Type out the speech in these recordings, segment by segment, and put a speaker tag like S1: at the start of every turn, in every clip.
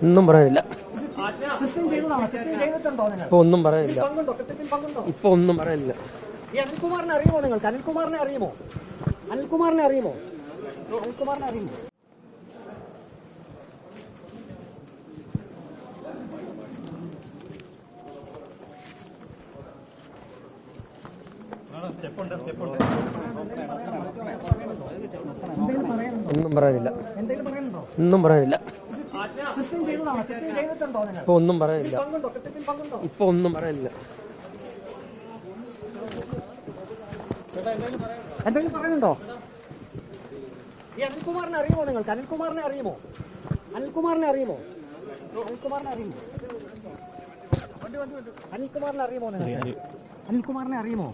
S1: ഒന്നും പറയാനില്ല. ഇപ്പൊ ഒന്നും പറയാനില്ല. ഇപ്പൊ ഒന്നും പറയാനില്ല.
S2: ഈ അനിൽകുമാറിനെ അറിയുമോ നിങ്ങൾക്ക്? അനിൽകുമാറിനെ അറിയുമോ? അനിൽകുമാറിനെ അറിയുമോ? അനിൽകുമാറിനെ അറിയുമോ?
S1: ഒന്നും പറയാനില്ല.
S2: എന്തെങ്കിലും പറയാനുണ്ടോ?
S1: ഒന്നും പറയാനില്ല.
S2: കൃത്യം ചെയ്തതാണോ? കൃത്യം ചെയ്തിട്ടുണ്ടോ?
S1: ഇപ്പൊ ഒന്നും പറയാനില്ല.
S2: കൃത്യത്തിൽ പങ്കുണ്ടോ?
S1: ഇപ്പൊ ഒന്നും പറയാനില്ല.
S2: എന്തെങ്കിലും പറയാനുണ്ടോ? ഈ അനിൽകുമാറിനെ അറിയുമോ നിങ്ങൾക്ക്? അനിൽകുമാറിനെ അറിയുമോ? അനിൽകുമാറിനെ അറിയുമോ? അനിൽകുമാറിനെ അറിയുമോ? അനിൽകുമാറിനെ അറിയുമോ നിങ്ങൾക്ക്? അനിൽകുമാറിനെ അറിയുമോ?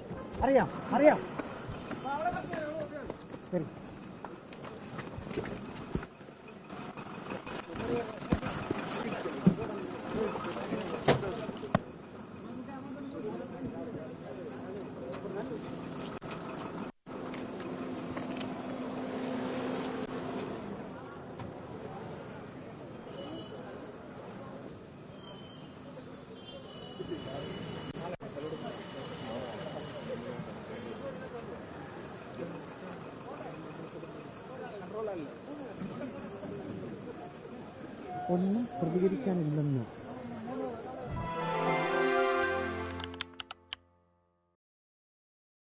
S2: അറിയാം, അറിയാം. ശരി. ഒന്നും പ്രതികരിക്കാനില്ലെന്ന്